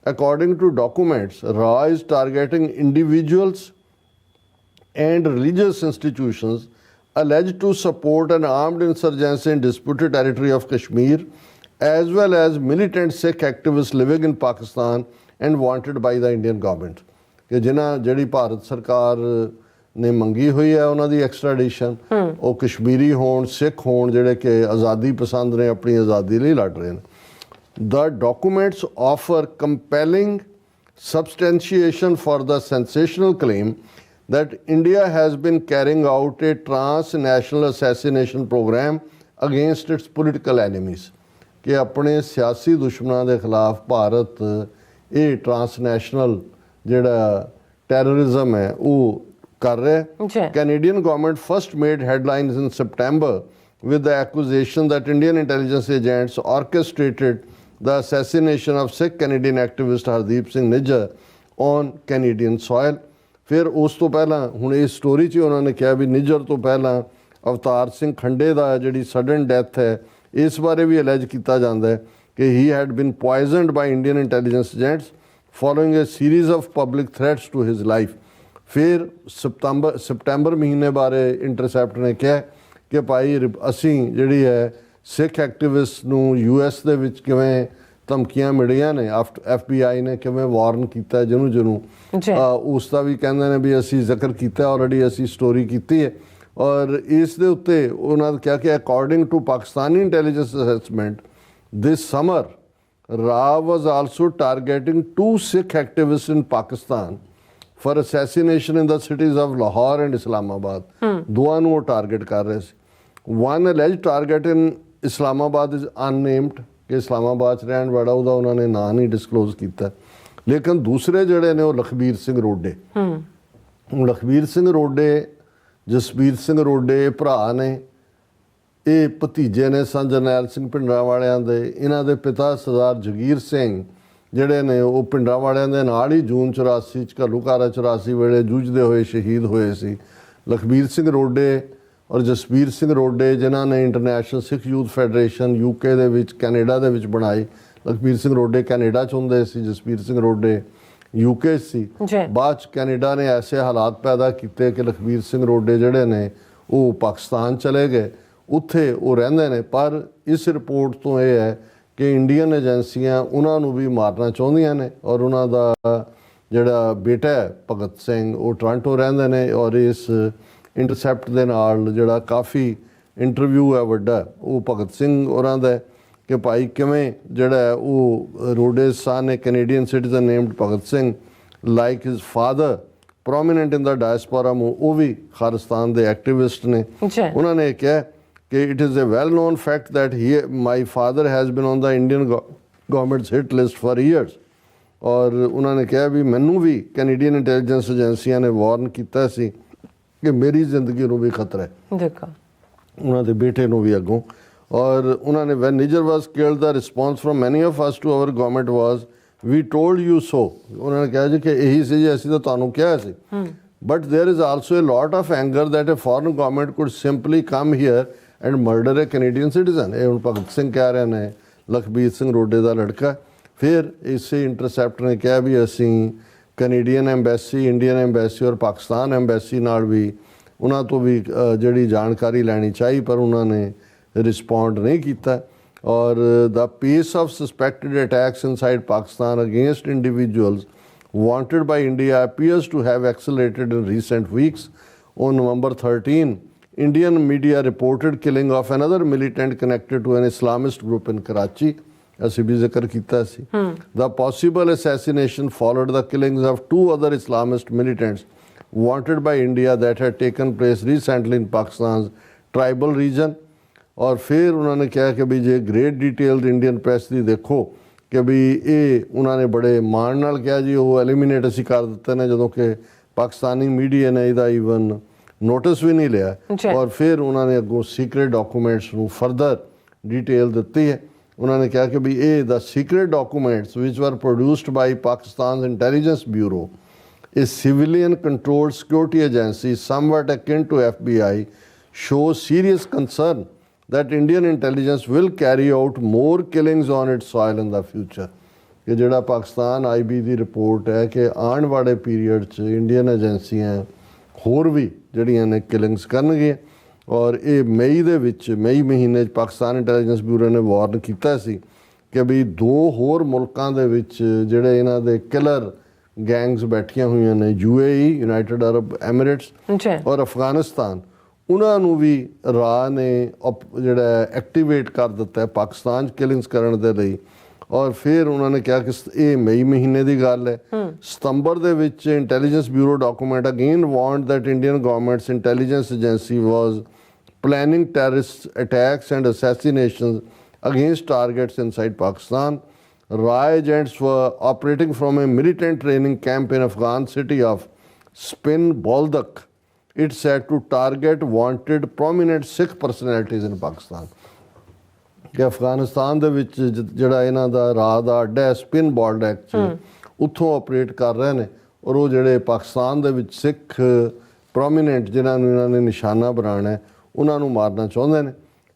ਅਕੋਰਡਿੰਗ ਟੂ ਡਾਕੂਮੈਂਟਸ, ਰਾ is targeting individuals and religious institutions alleged to support an armed insurgency in disputed territory of Kashmir, as well as militant Sikh activists living in Pakistan and wanted by the Indian government। ਕਿ ਜਿਨ੍ਹਾਂ ਜਿਹੜੀ ਭਾਰਤ ਸਰਕਾਰ ਨੇ ਮੰਗੀ ਹੋਈ ਹੈ ਉਹਨਾਂ ਦੀ extradition, ਉਹ ਕਸ਼ਮੀਰੀ ਹੋਣ, ਸਿੱਖ ਹੋਣ, ਜਿਹੜੇ ਕਿ ਆਜ਼ਾਦੀ ਪਸੰਦ ਨੇ, ਆਪਣੀ ਆਜ਼ਾਦੀ ਲਈ ਲੜ ਰਹੇ ਨੇ। The documents offer compelling substantiation for the sensational claim that India has been carrying out a transnational assassination program against its political enemies। ਕਿ ਆਪਣੇ ਸਿਆਸੀ ਦੁਸ਼ਮਣਾਂ ਦੇ ਖਿਲਾਫ ਭਾਰਤ ਇਹ ਟਰਾਂਸਨੈਸ਼ਨਲ ਜਿਹੜਾ ਟੈਰਰਿਜ਼ਮ ਹੈ ਉਹ ਕਰ ਰਿਹਾ। Canadian government first made headlines in September with the accusation that Indian intelligence agents orchestrated the assassination of Sikh Canadian activist Hardeep Singh Nijjar on Canadian soil। ਫਿਰ ਉਸ ਤੋਂ ਪਹਿਲਾਂ ਹੁਣ ਇਸ ਸਟੋਰੀ 'ਚ ਉਹਨਾਂ ਨੇ ਕਿਹਾ ਵੀ ਨਿੱਜਰ ਤੋਂ ਪਹਿਲਾਂ ਅਵਤਾਰ ਸਿੰਘ ਖੰਡੇ ਦਾ ਜਿਹੜੀ ਸਡਨ ਡੈਥ ਹੈ, ਇਸ ਬਾਰੇ ਵੀ ਅਲੈਜ ਕੀਤਾ ਜਾਂਦਾ ਹੈ ਕਿ ਹੀ had been poisoned by Indian intelligence agents following a series of public threats to his life. ਫਿਰ ਸਪਟੈਂਬਰ ਮਹੀਨੇ ਬਾਰੇ ਇੰਟਰਸੈਪਟ ਨੇ ਕਿਹਾ ਕਿ ਭਾਈ ਅਸੀਂ ਜਿਹੜੀ ਹੈ ਸਿੱਖ ਐਕਟਿਵਿਸਟ ਨੂੰ US ਦੇ ਵਿੱਚ ਕਿਵੇਂ ਧਮਕੀਆਂ ਮਿਲੀਆਂ ਨੇ, FBI ਨੇ ਕਿਵੇਂ ਵਾਰਨ ਕੀਤਾ ਜਿਹਨੂੰ ਉਸ ਦਾ ਵੀ ਕਹਿੰਦੇ ਨੇ ਵੀ ਅਸੀਂ ਜ਼ਿਕਰ ਕੀਤਾ ਆਲਰੇਡੀ, ਅਸੀਂ ਸਟੋਰੀ ਕੀਤੀ ਹੈ। ਔਰ ਇਸ ਦੇ ਉੱਤੇ ਉਹਨਾਂ ਨੇ ਕਿਹਾ ਕਿ according to Pakistani intelligence assessment this summer Ra was also targeting 2 Sikh activists in Pakistan for assassination in the cities of Lahore and Islamabad. ਦੋਵਾਂ ਨੂੰ ਉਹ ਟਾਰਗੇਟ ਕਰ ਰਹੇ ਸੀ। One alleged target in Islamabad is unnamed, ਕਿ ਇਸਲਾਮਾਬਾਦ 'ਚ ਰਹਿਣ ਵਾਲਾ, ਉਹਦਾ ਉਹਨਾਂ ਨੇ ਨਾਂ ਨਹੀਂ ਡਿਸਕਲੋਜ਼ ਕੀਤਾ। ਲੇਕਿਨ ਦੂਸਰੇ ਜਿਹੜੇ ਨੇ ਉਹ ਲਖਬੀਰ ਸਿੰਘ ਰੋਡੇ। ਲਖਬੀਰ ਸਿੰਘ ਰੋਡੇ, ਜਸਬੀਰ ਸਿੰਘ ਰੋਡੇ ਭਰਾ ਨੇ, ਇਹ ਭਤੀਜੇ ਨੇ ਸੰਤ ਜਰਨੈਲ ਸਿੰਘ ਭਿੰਡਰਾਂ ਵਾਲਿਆਂ ਦੇ। ਇਹਨਾਂ ਦੇ ਪਿਤਾ ਸਰਦਾਰ ਜਗੀਰ ਸਿੰਘ ਜਿਹੜੇ ਨੇ ਉਹ ਭਿੰਡਰਾਂ ਵਾਲਿਆਂ ਦੇ ਨਾਲ ਹੀ ਜੂਨ 84 'ਚ ਘੱਲੂਘਾਰਾ 84 ਵੇਲੇ ਜੂਝਦੇ ਹੋਏ ਸ਼ਹੀਦ ਹੋਏ ਸੀ। ਲਖਬੀਰ ਸਿੰਘ ਰੋਡੇ ਔਰ ਜਸਬੀਰ ਸਿੰਘ ਰੋਡੇ ਜਿਨ੍ਹਾਂ ਨੇ ਇੰਟਰਨੈਸ਼ਨਲ ਸਿੱਖ ਯੂਥ ਫੈਡਰੇਸ਼ਨ UK ਦੇ ਵਿੱਚ, ਕੈਨੇਡਾ ਦੇ ਵਿੱਚ ਬਣਾਈ। ਲਖਬੀਰ ਸਿੰਘ ਰੋਡੇ ਕੈਨੇਡਾ 'ਚ ਹੁੰਦੇ ਸੀ, ਜਸਬੀਰ ਸਿੰਘ ਰੋਡੇ UK ਸੀ। ਬਾਅਦ 'ਚ ਕੈਨੇਡਾ ਨੇ ਐਸੇ ਹਾਲਾਤ ਪੈਦਾ ਕੀਤੇ ਕਿ ਲਖਬੀਰ ਸਿੰਘ ਰੋਡੇ ਜਿਹੜੇ ਨੇ ਉਹ ਪਾਕਿਸਤਾਨ ਚਲੇ ਗਏ, ਉੱਥੇ ਉਹ ਰਹਿੰਦੇ ਨੇ। ਪਰ ਇਸ ਰਿਪੋਰਟ ਤੋਂ ਇਹ ਹੈ ਕਿ ਇੰਡੀਅਨ ਏਜੰਸੀਆਂ ਉਹਨਾਂ ਨੂੰ ਵੀ ਮਾਰਨਾ ਚਾਹੁੰਦੀਆਂ ਨੇ। ਔਰ ਉਹਨਾਂ ਦਾ ਜਿਹੜਾ ਬੇਟਾ ਹੈ ਭਗਤ ਸਿੰਘ, ਉਹ ਟੋਰਾਂਟੋ ਰਹਿੰਦੇ ਨੇ। ਔਰ ਇਸ ਇੰਟਰਸੈਪਟ ਦੇ ਨਾਲ ਜਿਹੜਾ ਕਾਫੀ ਇੰਟਰਵਿਊ ਹੈ ਵੱਡਾ, ਉਹ ਭਗਤ ਸਿੰਘ ਉਹਨਾਂ ਦਾ ਕਿ ਭਾਈ ਕਿਵੇਂ ਜਿਹੜਾ ਉਹ ਰੋਡੇ ਸਾਨ ਨੇ Canadian citizen named Bhagat Singh like his father prominent in the diaspora, ਉਹ ਵੀ ਖਾਲਿਸਤਾਨ ਦੇ ਐਕਟਿਵਿਸਟ ਨੇ। ਉਹਨਾਂ ਨੇ ਕਿਹਾ ਕਿ it is a well known fact that my father has been on the Indian government's hit list for years. ਔਰ ਉਹਨਾਂ ਨੇ ਕਿਹਾ ਵੀ ਮੈਨੂੰ ਵੀ ਕੈਨੇਡੀਅਨ ਇੰਟੈਲੀਜੈਂਸ ਏਜੰਸੀਆਂ ਨੇ ਵਾਰਨ ਕੀਤਾ ਸੀ ਕਿ ਮੇਰੀ ਜ਼ਿੰਦਗੀ ਨੂੰ ਵੀ ਖਤਰਾ ਹੈ, ਦੇਖੋ ਉਹਨਾਂ ਦੇ ਬੇਟੇ ਨੂੰ ਵੀ ਅੱਗੋਂ। ਔਰ ਉਹਨਾਂ ਨੇ when Niger was killed the response from many of us to our government was we told you so. ਉਹਨਾਂ ਨੇ ਕਿਹਾ ਜੀ ਕਿ ਇਹੀ ਸੀ ਜੀ, ਅਸੀਂ ਤਾਂ ਤੁਹਾਨੂੰ ਕਿਹਾ ਸੀ। But there is also a lot of anger that a foreign government could simply come here and murder A Canadian citizen. ਇਹ ਹੁਣ ਭਗਤ ਸਿੰਘ ਕਹਿ ਰਹੇ ਨੇ, ਲਖਬੀਰ ਸਿੰਘ ਰੋਡੇ ਦਾ ਲੜਕਾ। ਫਿਰ ਇਸੇ ਇੰਟਰਸੈਪਟ ਨੇ ਕਿਹਾ ਵੀ ਅਸੀਂ ਕੈਨੇਡੀਅਨ ਐਮਬੈਸੀ, ਇੰਡੀਅਨ ਐਮਬੈਸੀ ਔਰ ਪਾਕਿਸਤਾਨ ਐਮਬੈਸੀ ਨਾਲ ਵੀ ਉਹਨਾਂ ਤੋਂ ਵੀ ਜਿਹੜੀ ਜਾਣਕਾਰੀ ਲੈਣੀ ਚਾਹੀ, ਪਰ ਉਹਨਾਂ ਨੇ ਰਿਸਪੌਂਡ ਨਹੀਂ ਕੀਤਾ। ਔਰ the pace of suspected attacks inside Pakistan against individuals wanted by India appears to have accelerated in recent weeks. On November 13, Indian media reported killing of another militant connected to an Islamist group in Karachi. ਅਸੀਂ ਵੀ ਜ਼ਿਕਰ ਕੀਤਾ ਸੀ। The possible assassination followed the killings of 2 other Islamist militants wanted by India that had taken place recently in Pakistan's tribal region. ਔਰ ਫਿਰ ਉਹਨਾਂ ਨੇ ਕਿਹਾ ਕਿ ਵੀ ਜੇ ਗ੍ਰੇਟ ਡਿਟੇਲ ਇੰਡੀਅਨ ਪ੍ਰੈਸ ਦੀ ਦੇਖੋ ਕਿ ਵੀ ਇਹ ਉਹਨਾਂ ਨੇ ਬੜੇ ਮਾਣ ਨਾਲ ਕਿਹਾ ਜੀ ਉਹ ਐਲੀਮੀਨੇਟ ਅਸੀਂ ਕਰ ਦਿੱਤੇ ਨੇ, ਜਦੋਂ ਕਿ ਪਾਕਿਸਤਾਨੀ ਮੀਡੀਆ ਨੇ ਇਹਦਾ ਈਵਨ ਨੋਟਿਸ ਵੀ ਨਹੀਂ ਲਿਆ। ਔਰ ਫਿਰ ਉਹਨਾਂ ਨੇ ਅੱਗੋਂ ਸੀਕ੍ਰੇਟ ਡਾਕੂਮੈਂਟਸ ਨੂੰ ਫਰਦਰ ਡਿਟੇਲ ਦਿੱਤੀ ਹੈ। ਉਹਨਾਂ ਨੇ ਕਿਹਾ ਕਿ ਵੀ ਇਹ ਦਾ secret documents which were produced by Pakistan intelligence bureau, a civilian controlled security agency somewhat akin to FBI, shows serious concern that Indian intelligence will carry out more killings on its soil in the future. ਕਿ ਜਿਹੜਾ Pakistan IB ਦੀ report ਹੈ ਕਿ ਆਉਣ ਵਾਲੇ period 'ਚ Indian ਏਜੰਸੀਆਂ ਹੋਰ ਵੀ ਜਿਹੜੀਆਂ ਨੇ ਕਿਲਿੰਗਸ ਕਰਨਗੀਆਂ। ਔਰ ਇਹ ਮਈ ਦੇ ਵਿੱਚ, ਮਈ ਮਹੀਨੇ 'ਚ ਪਾਕਿਸਤਾਨ ਇੰਟੈਲੀਜੈਂਸ ਬਿਊਰੋ ਨੇ ਵਾਰਨ ਕੀਤਾ ਸੀ ਕਿ ਵੀ 2 ਹੋਰ ਮੁਲਕਾਂ ਦੇ ਵਿੱਚ ਜਿਹੜੇ ਇਹਨਾਂ ਦੇ ਕਿਲਰ ਗੈਂਗਸ ਬੈਠੀਆਂ ਹੋਈਆਂ ਨੇ, UAE ਯੂਨਾਈਟਿਡ ਅਰਬ ਐਮੀਰੇਟਸ ਔਰ ਅਫਗਾਨਿਸਤਾਨ, ਉਹਨਾਂ ਨੂੰ ਵੀ ਰਾਹ ਨੇ ਜਿਹੜਾ ਐਕਟੀਵੇਟ ਕਰ ਦਿੱਤਾ ਹੈ ਪਾਕਿਸਤਾਨ 'ਚ ਕਿਲਿੰਗਸ ਕਰਨ ਦੇ ਲਈ। ਔਰ ਫਿਰ ਉਹਨਾਂ ਨੇ ਕਿਹਾ ਕਿ ਇਹ ਮਈ ਮਹੀਨੇ ਦੀ ਗੱਲ ਹੈ। ਸਤੰਬਰ ਦੇ ਵਿੱਚ intelligence bureau document again warned that Indian government's intelligence agency was planning terrorist attacks and assassinations against targets inside Pakistan. Ra agents were operating from a militant training camp in Afghan city of Spin Boldak, it said, to target wanted prominent Sikh personalities in Pakistan. ਕਿ ਅਫਗਾਨਿਸਤਾਨ ਦੇ ਵਿੱਚ ਜਿਹੜਾ ਇਹਨਾਂ ਦਾ ਰਾਹ ਦਾ ਅੱਡਾ ਹੈ spin ਬੋਲਡੈਕ 'ਚ, ਉੱਥੋਂ ਆਪਰੇਟ ਕਰ ਰਹੇ ਨੇ। ਔਰ ਉਹ ਜਿਹੜੇ ਪਾਕਿਸਤਾਨ ਦੇ ਵਿੱਚ ਸਿੱਖ ਪ੍ਰੋਮੀਨੈਂਟ ਜਿਨ੍ਹਾਂ ਨੂੰ ਇਹਨਾਂ ਨੇ ਨਿਸ਼ਾਨਾ ਬਣਾਉਣਾ ਹੈ, ਉਹਨਾਂ ਨੂੰ ਮਾਰਨਾ ਚਾਹੁੰਦੇ ਨੇ।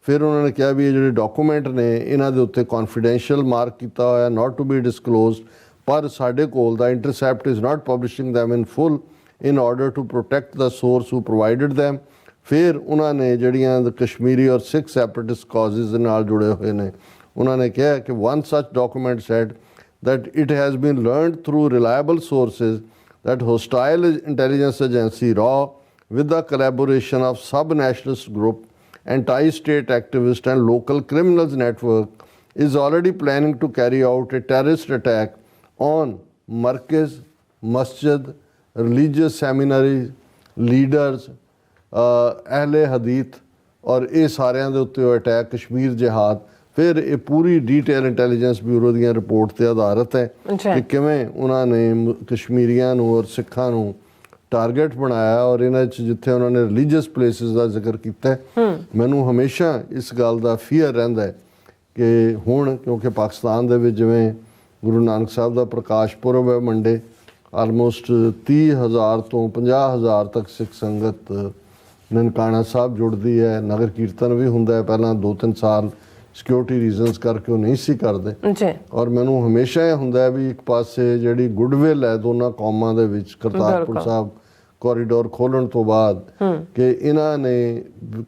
ਫਿਰ ਉਹਨਾਂ ਨੇ ਕਿਹਾ ਵੀ ਇਹ ਜਿਹੜੇ ਡਾਕੂਮੈਂਟ ਨੇ ਇਹਨਾਂ ਦੇ ਉੱਤੇ ਕੌਨਫੀਡੈਂਸ਼ੀਅਲ ਮਾਰਕ ਕੀਤਾ ਹੋਇਆ, ਨਾਟ ਟੂ ਬੀ ਡਿਸਕਲੋਜ਼ਡ, ਪਰ ਸਾਡੇ ਕੋਲ ਦਾ intercept is not publishing them in full in order to protect the source who provided them। ਫਿਰ ਉਹਨਾਂ ਨੇ ਜਿਹੜੀਆਂ ਕਸ਼ਮੀਰੀ ਔਰ ਸਿੱਖ ਸੈਪਰੇਟਿਸਟ ਕਾਜ਼ਸ ਦੇ ਨਾਲ ਜੁੜੇ ਹੋਏ ਨੇ ਉਹਨਾਂ ਨੇ ਕਿਹਾ ਕਿ one such document said that it has been learned through reliable sources that hostile intelligence agency RAW with the collaboration of sub-nationalist group, anti-state activist and local criminals network is already planning to carry out a terrorist attack on markets, masjid, religious seminaries, leaders, ਅਹਿਲੇ ਹਦੀਤ ਔਰ ਇਹ ਸਾਰਿਆਂ ਦੇ ਉੱਤੇ ਉਹ attack Kashmir ਜਿਹਾਦ। ਫਿਰ ਇਹ ਪੂਰੀ detail intelligence bureau ਦੀਆਂ report ਤੇ ਆਧਾਰਿਤ ਹੈ ਕਿ ਕਿਵੇਂ ਉਹਨਾਂ ਨੇ ਕਸ਼ਮੀਰੀਆਂ ਨੂੰ ਔਰ ਸਿੱਖਾਂ ਨੂੰ ਟਾਰਗੇਟ ਬਣਾਇਆ ਔਰ ਇਹਨਾਂ 'ਚ ਜਿੱਥੇ ਉਹਨਾਂ ਨੇ ਰਿਲੀਜੀਅਸ ਪਲੇਸਿਸ ਦਾ ਜ਼ਿਕਰ ਕੀਤਾ। ਮੈਨੂੰ ਹਮੇਸ਼ਾ ਇਸ ਗੱਲ ਦਾ ਫੀਅਰ ਰਹਿੰਦਾ ਹੈ ਕਿ ਹੁਣ ਕਿਉਂਕਿ ਪਾਕਿਸਤਾਨ ਦੇ ਵਿੱਚ ਜਿਵੇਂ ਗੁਰੂ ਨਾਨਕ ਸਾਹਿਬ ਦਾ ਪ੍ਰਕਾਸ਼ ਪੁਰਬ ਹੈ ਮੰਡੇ, ਆਲਮੋਸਟ 30,000 ਤੋਂ 50,000 ਤੱਕ ਸਿੱਖ ਸੰਗਤ ਨਨਕਾਣਾ ਸਾਹਿਬ ਜੁੜਦੀ ਹੈ। ਨਗਰ ਕੀਰਤਨ ਵੀ ਹੁੰਦਾ ਹੈ। ਪਹਿਲਾਂ 2-3 ਸਾਲ ਸਿਕਿਉਰਿਟੀ ਰੀਜ਼ਨਸ ਕਰਕੇ ਉਹ ਨਹੀਂ ਸੀ ਕਰਦੇ ਔਰ ਮੈਨੂੰ ਹਮੇਸ਼ਾ ਇਹ ਹੁੰਦਾ ਵੀ ਇੱਕ ਪਾਸੇ ਜਿਹੜੀ ਗੁੱਡਵਿਲ ਹੈ ਦੋਨਾਂ ਕੌਮਾਂ ਦੇ ਵਿੱਚ ਕਰਤਾਰਪੁਰ ਸਾਹਿਬ ਕੋਰੀਡੋਰ ਖੋਲ੍ਹਣ ਤੋਂ ਬਾਅਦ ਕਿ ਇਹਨਾਂ ਨੇ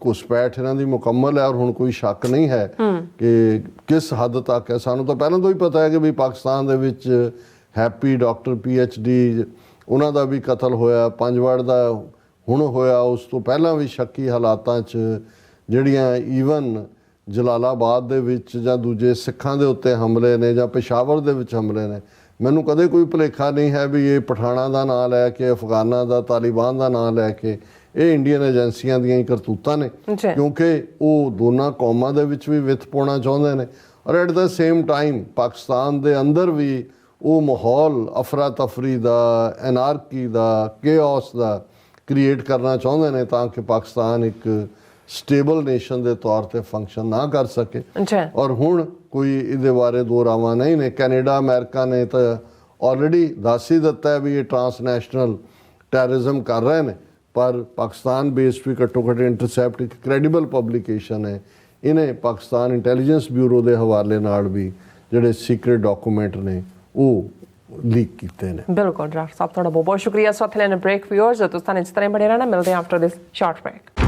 ਘੁਸਪੈਠ ਇਹਨਾਂ ਦੀ ਮੁਕੰਮਲ ਹੈ ਔਰ ਹੁਣ ਕੋਈ ਸ਼ੱਕ ਨਹੀਂ ਹੈ ਕਿ ਕਿਸ ਹੱਦ ਤੱਕ ਹੈ। ਸਾਨੂੰ ਤਾਂ ਪਹਿਲਾਂ ਤੋਂ ਹੀ ਪਤਾ ਹੈ ਕਿ ਵੀ ਪਾਕਿਸਤਾਨ ਦੇ ਵਿੱਚ ਹੈਪੀ ਡਾਕਟਰ PhD ਉਹਨਾਂ ਦਾ ਵੀ ਕਤਲ ਹੋਇਆ, ਪੰਜਵੜ ਦਾ ਹੁਣ ਹੋਇਆ, ਉਸ ਤੋਂ ਪਹਿਲਾਂ ਵੀ ਸ਼ੱਕੀ ਹਾਲਾਤਾਂ 'ਚ ਜਿਹੜੀਆਂ ਈਵਨ ਜਲਾਲਾਬਾਦ ਦੇ ਵਿੱਚ ਜਾਂ ਦੂਜੇ ਸਿੱਖਾਂ ਦੇ ਉੱਤੇ ਹਮਲੇ ਨੇ ਜਾਂ ਪੇਸ਼ਾਵਰ ਦੇ ਵਿੱਚ ਹਮਲੇ ਨੇ। ਮੈਨੂੰ ਕਦੇ ਕੋਈ ਭੁਲੇਖਾ ਨਹੀਂ ਹੈ ਵੀ ਇਹ ਪਠਾਣਾਂ ਦਾ ਨਾਂ ਲੈ ਕੇ, ਅਫਗਾਨਾਂ ਦਾ, ਤਾਲਿਬਾਨ ਦਾ ਨਾਂ ਲੈ ਕੇ ਇਹ ਇੰਡੀਅਨ ਏਜੰਸੀਆਂ ਦੀਆਂ ਹੀ ਕਰਤੂਤਾਂ ਨੇ ਕਿਉਂਕਿ ਉਹ ਦੋਨਾਂ ਕੌਮਾਂ ਦੇ ਵਿੱਚ ਵੀ ਵਿੱਥ ਪਾਉਣਾ ਚਾਹੁੰਦੇ ਨੇ ਔਰ at the same time Pakistan ਦੇ ਅੰਦਰ ਵੀ ਉਹ ਮਾਹੌਲ ਅਫਰਾ ਤਫਰੀ ਦਾ, ਐਨਾਰਕੀ ਦਾ, ਕੇਓਸ ਦਾ ਕ੍ਰੀਏਟ ਕਰਨਾ ਚਾਹੁੰਦੇ ਨੇ ਤਾਂ ਕਿ ਪਾਕਿਸਤਾਨ ਇੱਕ ਸਟੇਬਲ ਨੇਸ਼ਨ ਦੇ ਤੌਰ ਤੇ ਫੰਕਸ਼ਨ ਨਾ ਕਰ ਸਕੇ। ਔਰ ਹੁਣ ਕੋਈ ਇਹਦੇ ਬਾਰੇ ਦੋ ਰਾਵਾਂ ਨਹੀਂ ਨੇ। ਕੈਨੇਡਾ, ਅਮਰੀਕਾ ਨੇ ਤਾਂ ਆਲਰੇਡੀ ਦੱਸ ਹੀ ਦਿੱਤਾ ਹੈ ਵੀ ਇਹ ਟਰਾਂਸਨੈਸ਼ਨਲ ਟੈਰਰਿਜ਼ਮ ਕਰ ਰਹੇ ਨੇ ਪਰ ਪਾਕਿਸਤਾਨ ਬੇਸਡ ਵੀ ਘੱਟੋ ਘੱਟ ਇੰਟਰਸੈਪਟ ਇੱਕ ਕ੍ਰੈਡੀਬਲ ਪਬਲੀਕੇਸ਼ਨ ਹੈ। ਇਹਨੇ ਪਾਕਿਸਤਾਨ ਇੰਟੈਲੀਜੈਂਸ ਬਿਊਰੋ ਦੇ ਹਵਾਲੇ ਨਾਲ ਵੀ ਜਿਹੜੇ ਸੀਕ੍ਰੇਟ ਡਾਕੂਮੈਂਟ ਨੇ ਉਹ ਲੀਕ ਕੀਤੇ ਨੇ। ਬਿਲਕੁਲ ਡਾਕਟਰ ਸਾਹਿਬ ਤੁਹਾਡਾ ਬਹੁਤ ਬਹੁਤ ਸ਼ੁਕਰੀਆ। ਸੋ ਲੈਣ ਬ੍ਰੇਕ ਵਿਊਅਰਸ ਤੁਸੀਂ ਇਸ ਤਰ੍ਹਾਂ ਬਣੇ ਰਹਿਣਾ। ਮਿਲਦੇ ਹਾਂ ਆਫਟਰ ਦਿਸ ਸ਼ਾਰਟ ਬ੍ਰੇਕ।